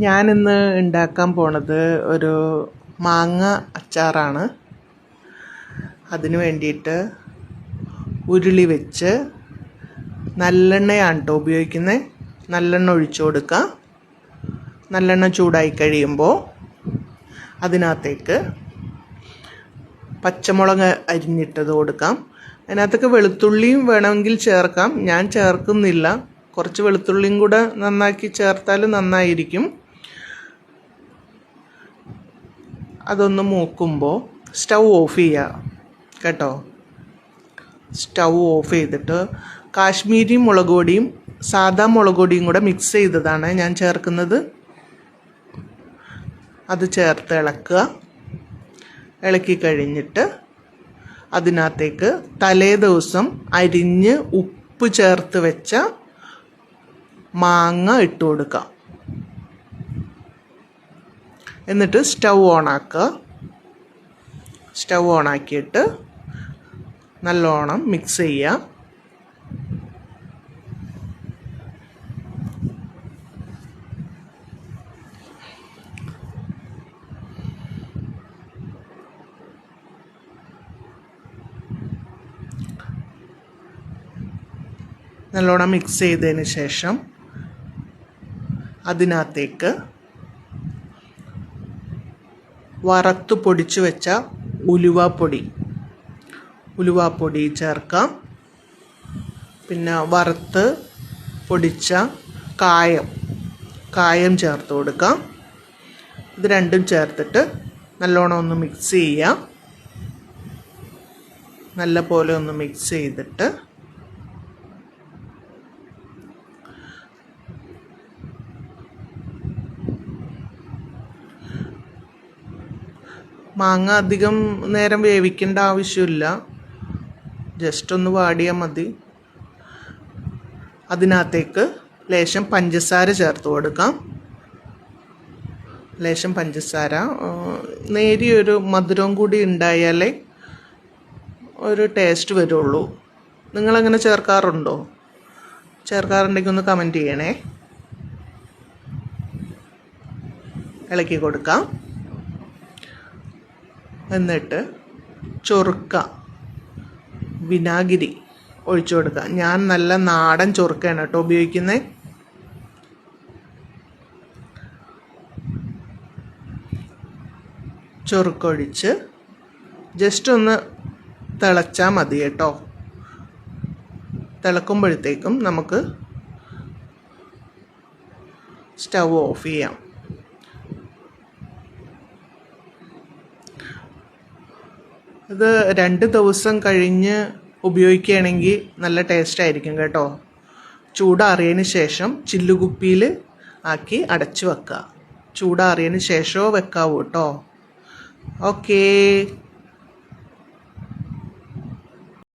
ഞാനിന്ന് ഉണ്ടാക്കാൻ പോണത് ഒരു മാങ്ങ അച്ചാറാണ്. അതിന് വേണ്ടിയിട്ട് ഉരുളി വെച്ച് നല്ലെണ്ണയാണ് കേട്ടോ ഉപയോഗിക്കുന്നത്. നല്ലെണ്ണ ഒഴിച്ചു കൊടുക്കുക. നല്ലെണ്ണ ചൂടായി കഴിയുമ്പോൾ അതിനകത്തേക്ക് പച്ചമുളക് അരിഞ്ഞിട്ടത് കൊടുക്കാം. അതിനകത്തേക്ക് വെളുത്തുള്ളിയും വേണമെങ്കിൽ ചേർക്കാം. ഞാൻ ചേർക്കുന്നില്ല. കുറച്ച് വെളുത്തുള്ളിയും കൂടെ നന്നാക്കി ചേർത്താൽ നന്നായിരിക്കും. അതൊന്ന് മൂക്കുമ്പോൾ സ്റ്റൗ ഓഫ് ചെയ്യുക കേട്ടോ. സ്റ്റൗ ഓഫ് ചെയ്തിട്ട് കാശ്മീരി മുളക് പൊടിയും സാദാ മുളക് പൊടിയും കൂടെ മിക്സ് ചെയ്തതാണ് ഞാൻ ചേർക്കുന്നത്. അത് ചേർത്ത് ഇളക്കുക. ഇളക്കി കഴിഞ്ഞിട്ട് അതിനകത്തേക്ക് തലേ ദിവസം അരിഞ്ഞ് ഉപ്പ് ചേർത്ത് വെച്ച മാങ്ങ ഇട്ട് കൊടുക്കാം. എന്നിട്ട് സ്റ്റൗ ഓണാക്കുക. സ്റ്റൗ ഓണാക്കിയിട്ട് നല്ലോണം മിക്സ് ചെയ്യുക. നല്ലോണം മിക്സ് ചെയ്തതിന് ശേഷം അതിനകത്തേക്ക് വറുത്ത് പൊടിച്ചു വെച്ച ഉലുവാപ്പൊടി ചേർക്കാം. പിന്നെ വറുത്ത് പൊടിച്ച കായം ചേർത്ത് കൊടുക്കാം. ഇത് രണ്ടും ചേർത്തിട്ട് നല്ലോണം ഒന്ന് മിക്സ് ചെയ്യുക. നല്ല പോലെ ഒന്ന് മിക്സ് ചെയ്തിട്ട് മാങ്ങ അധികം നേരം വേവിക്കേണ്ട ആവശ്യമില്ല. ജസ്റ്റ് ഒന്ന് വാടിയാൽ മതി. അതിനകത്തേക്ക് ലേശം പഞ്ചസാര ചേർത്ത് കൊടുക്കാം. ലേശം പഞ്ചസാര നേരിയൊരു മധുരവും കൂടി ഉണ്ടായാലേ ഒരു ടേസ്റ്റ് വരുള്ളൂ. നിങ്ങളങ്ങനെ ചേർക്കാറുണ്ടോ? ചേർക്കാറുണ്ടെങ്കിൽ ഒന്ന് കമൻറ്റ് ചെയ്യണേ. ഇളക്കി കൊടുക്കാം. എന്നിട്ട് വിനാഗിരി ഒഴിച്ചു കൊടുക്കുക. ഞാൻ നല്ല നാടൻ ചൊറുക്കയാണ് കേട്ടോ ഉപയോഗിക്കുന്നത്. ചൊറുക്കൊഴിച്ച് ജസ്റ്റ് ഒന്ന് തിളച്ചാൽ മതി കേട്ടോ. തിളക്കുമ്പോഴത്തേക്കും നമുക്ക് സ്റ്റൗ ഓഫ് ചെയ്യാം. ഇത് 2 ദിവസം കഴിഞ്ഞ് ഉപയോഗിക്കുകയാണെങ്കിൽ നല്ല ടേസ്റ്റ് ആയിരിക്കും കേട്ടോ. ചൂടാറിയതിന് ശേഷം ചില്ലുകുപ്പിയിൽ ആക്കി അടച്ചു വെക്കുക. ചൂടാറിയതിന് ശേഷമോ വെക്കാവൂ കേട്ടോ. ഓക്കേ.